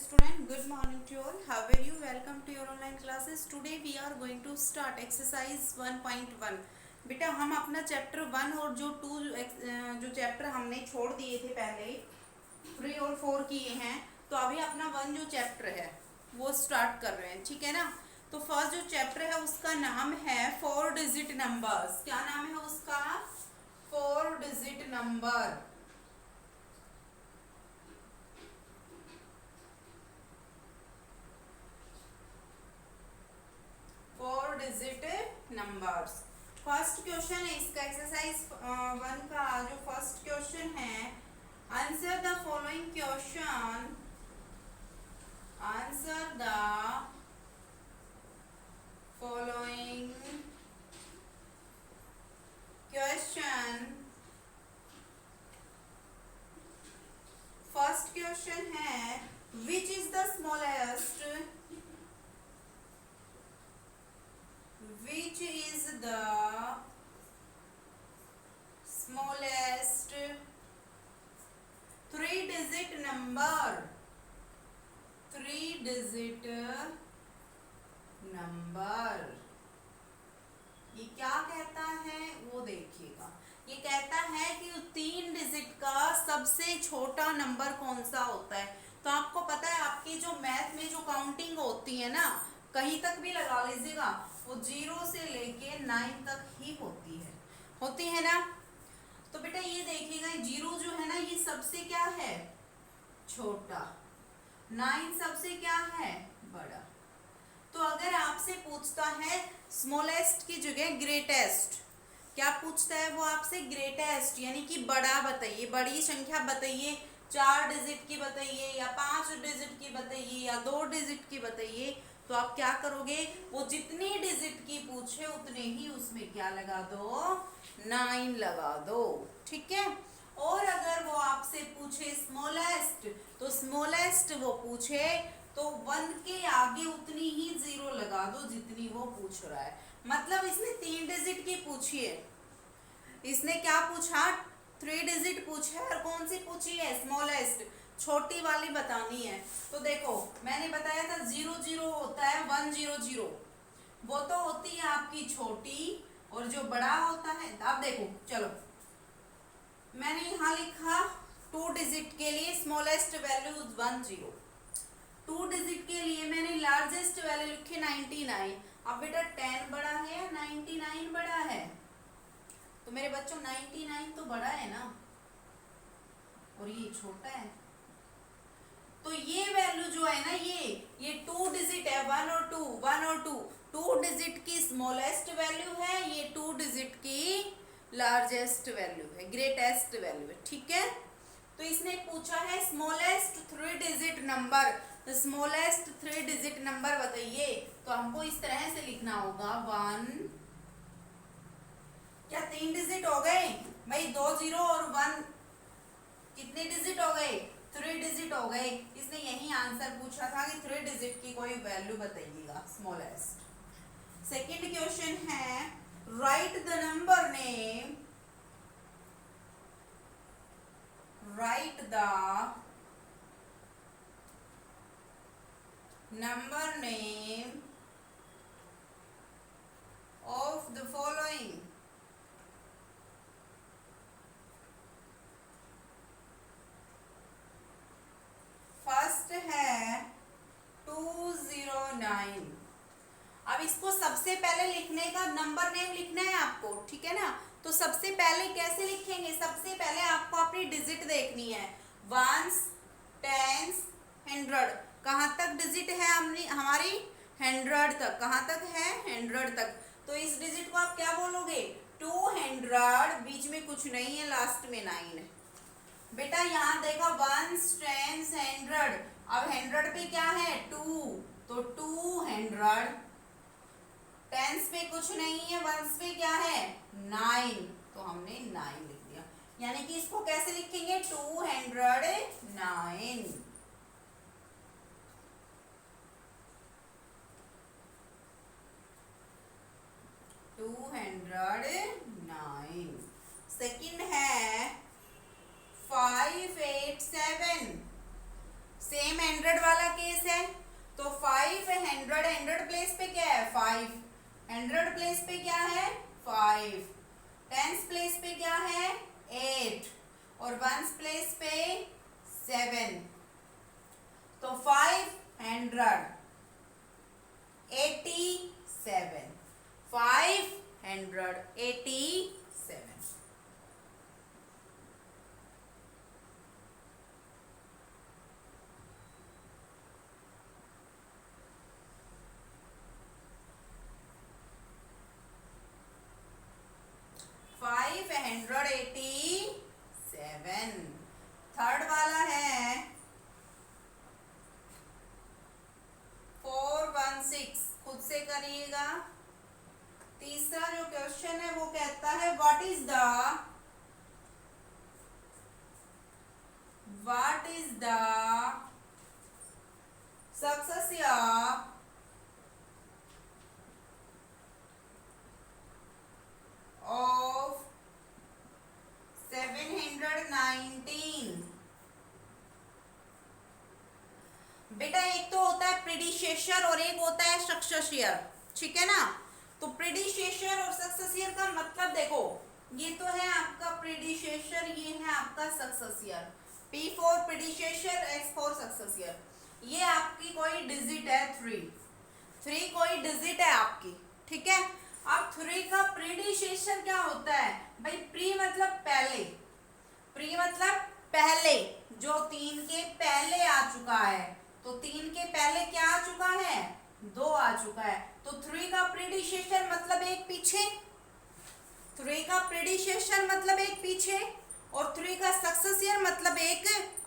student, good morning to you all. How are you? Welcome to your online classes. Today we are going to start exercise 1.1. बेटा हम अपना chapter 1 और जो 2 जो chapter हमने छोड़ दिए थे पहले 3 और 4 किए हैं, तो अभी अपना 1 जो चैप्टर है वो स्टार्ट कर रहे हैं, ठीक है ना। तो फर्स्ट जो चैप्टर है उसका नाम है 4 डिजिट नंबर्स। क्या नाम है उसका? 4 digit number. 4 digit numbers. First question है इसका एक्सरसाइज 1 का जो फर्स्ट क्वेश्चन है, answer the following question, answer the following question. First question है which is the smallest, which is the smallest 3-digit number, 3-digit number। ये क्या कहता है वो देखिएगा। ये कहता है कि 3 डिजिट का सबसे छोटा नंबर कौन सा होता है। तो आपको पता है आपकी जो मैथ में जो काउंटिंग होती है ना, कहीं तक भी लगा लीजिएगा, वो 0 से लेके 9 तक ही होती है ना। तो बेटा ये देखिएगा 0 जो है ना ये सबसे क्या है? छोटा। 9 सबसे क्या है? बड़ा। तो अगर आपसे पूछता है स्मॉलेस्ट की जगह ग्रेटेस्ट, क्या पूछता है वो आपसे? ग्रेटेस्ट यानी कि बड़ा बताइए, बड़ी संख्या बताइए, 4 डिजिट की बताइए या 5 डिजिट की बताइए या 2 डिजिट की बताइए। तो आप क्या करोगे? वो जितनी डिजिट की पूछे उतने ही उसमें क्या लगा दो? 9 लगा दो, ठीक है। और अगर वो आपसे पूछे स्मॉलेस्ट, तो स्मॉलेस्ट वो पूछे तो 1 के आगे उतनी ही 0 लगा दो जितनी वो पूछ रहा है। मतलब इसने 3 डिजिट की पूछी है, इसने क्या पूछा? 3 डिजिट पूछा है। और कौन सी पूछी है? स्मॉलेस्ट, छोटी वाली बतानी है। तो देखो मैंने बताया था 0 0 होता है 1 0 0, वो तो होती है आपकी छोटी, और जो बड़ा होता है आप देखो, चलो मैंने यहाँ लिखा 2 डिजिट के लिए स्मॉलेस्ट वैल्यू 1 0, 2 डिजिट के लिए मैंने लार्जेस्ट वैल्यू लिखी 99। अब बेटा 10 बड़ा है या 99 बड़ा है? तो मेरे बच्चों 99 तो बड़ा है ना, और ये छोटा है। तो ये वैल्यू जो है ना ये 2 डिजिट है, 1 और 2, 1 और 2, 2 डिजिट की स्मॉलेस्ट वैल्यू है, ये 2 डिजिट की लार्जेस्ट वैल्यू है, ग्रेटेस्ट वैल्यू है, ठीक है। तो इसने पूछा है स्मॉलेस्ट 3 डिजिट नंबर, तो स्मॉलेस्ट 3 डिजिट नंबर बताइए। तो हमको इस तरह से लिखना होगा 1, क्या 3 डिजिट हो गए भाई? 2 0 और 1 कितने डिजिट हो गए? 3 डिजिट हो गए। इसने यही आंसर पूछा था कि 3 डिजिट की कोई वैल्यू बताइएगा स्मॉलेस्ट। सेकंड क्वेश्चन है right the number name, right the number name of the following. First है 209। अब इसको सबसे पहले लिखने का नंबर नेम लिखना है आपको, ठीक है ना। तो सबसे पहले कैसे लिखेंगे? सबसे पहले आपको अपनी डिजिट देखनी है, 1s 10s 100, कहाँ तक डिजिट है हमारी? 100 तक। कहाँ तक है? 100 तक। तो इस डिजिट को आप क्या बोलोगे? 200, बीच में कुछ नहीं है, लास्ट में 9 है। बेटा यहाँ देखो 1s 10s 100, अब 100 पे क्या है? 2, तो 200। 10s पे कुछ नहीं है, 1s पे क्या है? 9, तो हमने 9 लिख दिया। यानी कि इसको कैसे लिखेंगे? 209। सेकंड है 587, सेम 100 500 वाला केस है, तो 500, 100 प्लेस पे क्या है 5, 100 प्लेस पे क्या है 5, टेंस प्लेस पे क्या है 8 और वंस प्लेस पे 7, तो 587, 587। 587। थर्ड वाला है 416, खुद से करिएगा। तीसरा जो क्वेश्चन है वो कहता है व्हाट इज द सक्सेसियर ऑफ 719। बेटा एक तो होता है प्रीडिसेसर और एक होता है सक्सेसियर, ठीक है ना। तो प्रीडिसेसर और सक्सेसियर का मतलब देखो, ये तो है आपका प्रीडिसेसर, ये है आपका successor. P for predecessor, S for successor. ये आपकी कोई डिजिट है 3 कोई डिजिट है आपकी, ठीक है। अब 3 का प्रीडिसेसर क्या होता है भाई, प्री मतलब पहले, प्री मतलब पहले, जो 3 के पहले आ चुका है, तो 3 के पहले क्या आ चुका है 2 आ चुका है, तो 3 का प्रीडिसेसर मतलब एक पीछे, 3 का प्रीडिसेसर मतलब एक पीछे और 3 का सक्सेसियर मतलब एक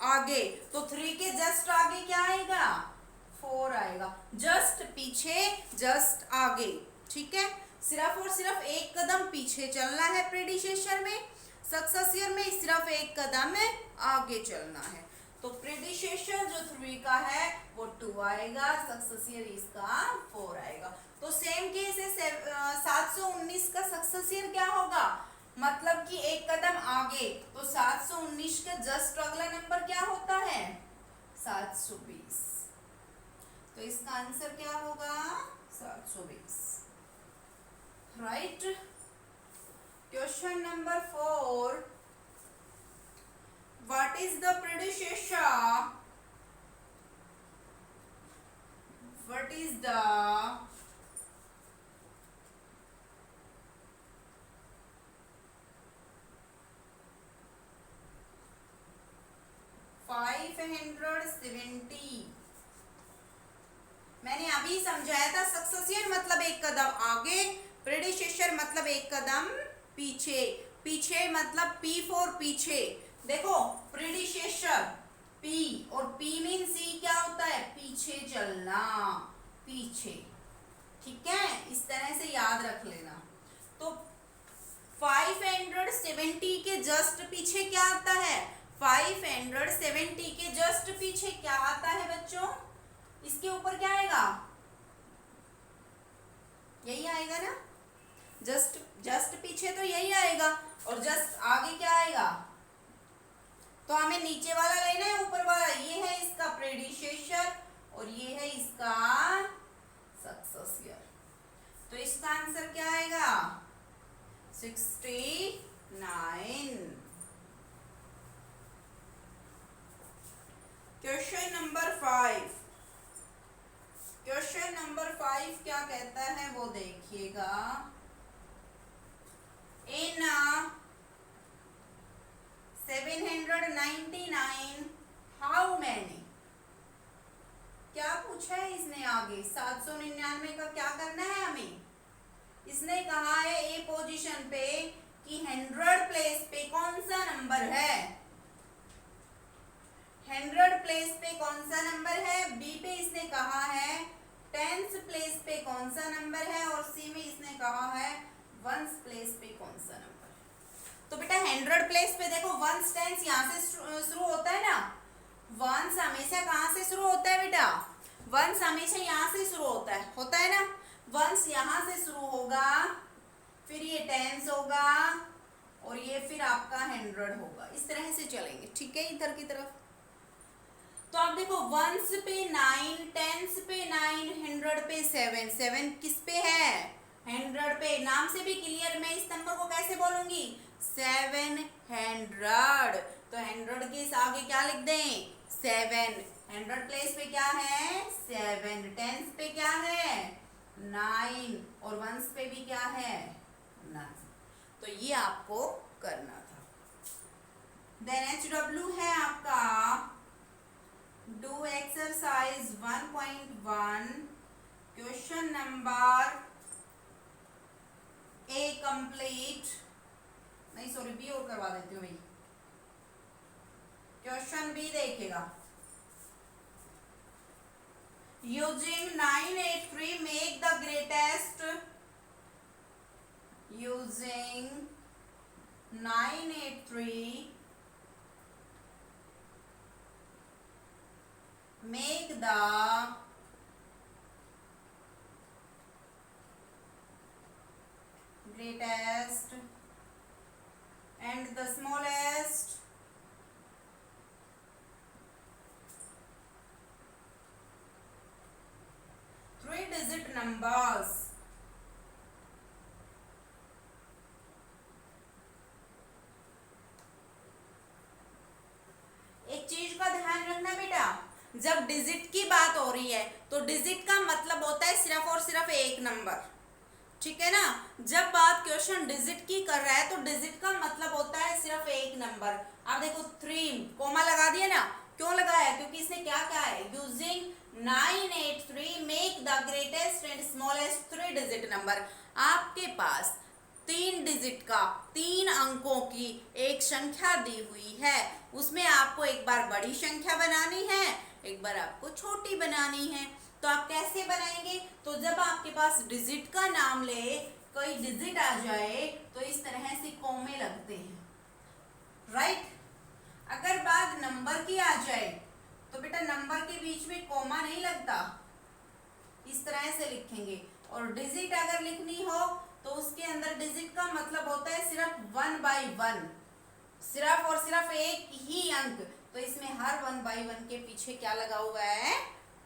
आगे, तो 3 के जस्ट आगे क्या आएगा 4 आएगा, जस्ट पीछे जस्ट आगे, ठीक है। सिर्फ और सिर्फ एक कदम पीछे चलना है प्रीडिसेसर में, सक्सेसियर में सिर्फ एक कदम आगे चलना है। तो प्रीडिसेसर जो 3 का है वो 2 आएगा, सक्सेसियर इसका 4 आएगा। तो सेम केस है 719 का सक्सेसियर क्या होगा, मतलब कि एक कदम आगे, तो 719 का जस्ट अगला नंबर क्या होता है 720, तो इसका आंसर क्या होगा 720, right. Question number 4, what is the predecessor, what is the $570। मैंने अभी समझाया था सक्सेसियर मतलब एक कदम आगे, प्रीडिसेसर मतलब एक कदम पीछे, पीछे मतलब P फॉर पीछे। देखो प्रीडिसेसर P और P मीन C क्या होता है पीछे चलना, पीछे, ठीक है, इस तरह से याद रख लेना। तो 570 के जस्ट पीछे क्या आता है, 570 के जस्ट पीछे क्या आता है बच्चों, इसके ऊपर क्या आएगा, यही आएगा ना, जस्ट पीछे तो यही आएगा, और जस्ट आगे क्या आएगा, तो हमें नीचे वाला लेना है ऊपर वाला, ये है इसका प्रीडिसेसर और ये है इसका सक्सेसियर, तो इसका आंसर क्या आएगा 69। क्वेश्चन नंबर 5, क्वेश्चन नंबर 5 क्या कहता है वो देखिएगा। इन 799 हाउ मैनी, क्या पूछा है इसने आगे, 799 का क्या करना है हमें, इसने कहा है ए पोजीशन पे कि 100 प्लेस पे कौन सा नंबर है, 100 प्लेस पे कौन सा नंबर है, बी पे इसने कहा है 10th प्लेस पे कौन सा नंबर है, और सी में इसने कहा है 1st प्लेस पे कौन सा नंबर है। तो बेटा 100 प्लेस पे देखो 1 10 यहाँ से शुरू होता है ना, 1 हमेशा कहाँ से शुरू होता है बेटा, 1 हमेशा यहाँ से शुरू होता है ना, 1 यहाँ से शुरू होगा, फिर ये 10 होगा और ये फिर आपका 100 होगा, इस तरह से चलेंगे, ठीक है, इधर की तरफ। तो आप देखो वंस पे 9, टेंस पे 9, 100 पे 7, 7 किस पे है 100 पे। नाम से भी क्लियर, मैं इस नंबर को कैसे बोलूंगी 700। तो 100 के इस आगे क्या लिख दें 7, 100 प्लेस पे क्या है 7, टेंस पे क्या है 9 और वंस पे भी क्या है 9। तो ये आपको करना था। देन HW है आपका do exercise 1.1 question number A complete, नहीं सॉरी बी और करवा देती हूँ भाई। क्वेश्चन बी देखेगा using 983 make the greatest, using 983 make the greatest and the smallest three-digit numbers। एक चीज का ध्यान रखना बेटा, जब डिजिट की बात हो रही है तो डिजिट का मतलब होता है सिर्फ और सिर्फ एक नंबर, ठीक है ना। जब बात क्वेश्चन डिजिट की कर रहा है तो डिजिट का मतलब होता है सिर्फ एक नंबर। आप देखो 3 कोमा लगा दिया ना, क्यों लगाया क्योंकि इसने क्या क्या है using 983 make the greatest and smallest 3-digit number. आपके पास 3 डिजिट का 3 अंकों की एक संख्या दी हुई है, उसमें आपको एक बार बड़ी संख्या बनानी है, एक बार आपको छोटी बनानी है। तो आप कैसे बनाएंगे, तो जब आपके पास डिजिट का नाम ले कोई डिजिट आ जाए तो इस तरह से कोमे लगते हैं, राइट। अगर बात नंबर की आ जाए तो बेटा नंबर के बीच में कोमा नहीं लगता, इस तरह से लिखेंगे। और डिजिट अगर लिखनी हो तो उसके अंदर डिजिट का मतलब होता है सिर्फ 1/1, सिर्फ और सिर्फ एक ही अंक। तो इसमें हर 1/1 के पीछे क्या लगा हुआ है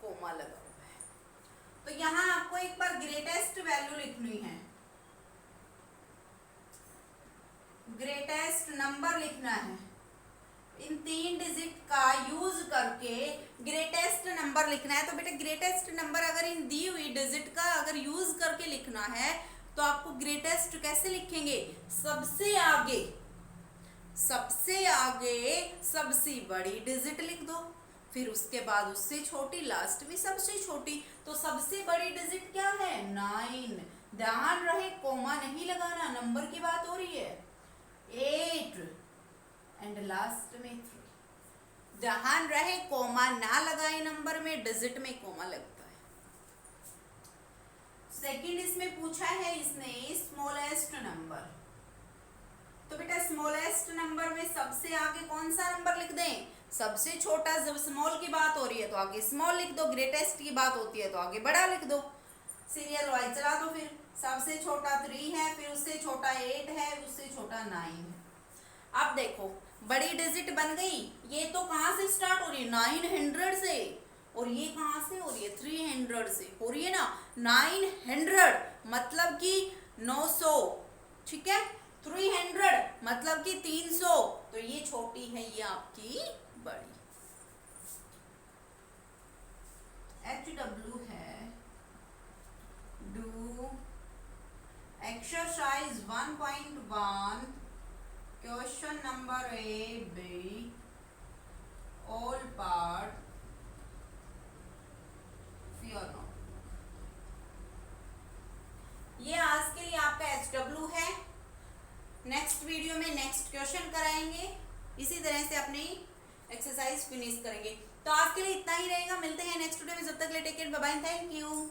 कोमा लगा हुआ है। तो यहां आपको एक बार ग्रेटेस्ट वैल्यू लिखनी है, ग्रेटेस्ट नंबर लिखना है। इन 3 डिजिट का यूज करके ग्रेटेस्ट नंबर लिखना है। तो बेटा ग्रेटेस्ट नंबर अगर इन दी हुई डिजिट का अगर यूज करके लिखना है तो आपको ग्रेटेस्ट कैसे लिखेंगे, सबसे आगे सबसे बड़ी डिजिट लिख दो, फिर उसके बाद उससे छोटी, लास्ट में सबसे छोटी। तो सबसे बड़ी डिजिट क्या है 9, ध्यान रहे कोमा नहीं लगाना, नंबर की बात हो रही है। 8 एंड लास्ट में 3, ध्यान रहे कोमा ना लगाए नंबर में, डिजिट में कोमा लगता है। सेकंड इसमें पूछा है इसने स्मॉलेस्ट नंबर। तो बेटा स्मॉलेस्ट नंबर में सबसे आगे कौन सा नंबर लिख दें, सबसे छोटा। जब स्मॉल की बात हो रही है तो आगे स्मॉल लिख दो, ग्रेटेस्ट की बात होती है तो आगे बड़ा लिख दो। सीरियल वाइज चला दो, फिर सबसे छोटा 3 है, फिर उससे छोटा 8 है, उससे छोटा 9 है। अब देखो बड़ी डिजिट बन गई, ये तो कहाँ से स्टार्ट हो रही है 900 से, और ये कहाँ से हो रही है 300 से हो रही है ना। 900 मतलब कि 900, ठीक है। 300 मतलब कि 300, तो ये छोटी है, ये आपकी बड़ी। HW है do exercise 1.1 question number A, B all part fear no. ये आज के लिए आपका HW है। नेक्स्ट वीडियो में नेक्स्ट क्वेश्चन कराएंगे, इसी तरह से अपनी एक्सरसाइज फिनिश करेंगे। तो आज के लिए इतना ही रहेगा, मिलते हैं नेक्स्ट वीडियो में, जब तक ले take care, bye bye, thank you.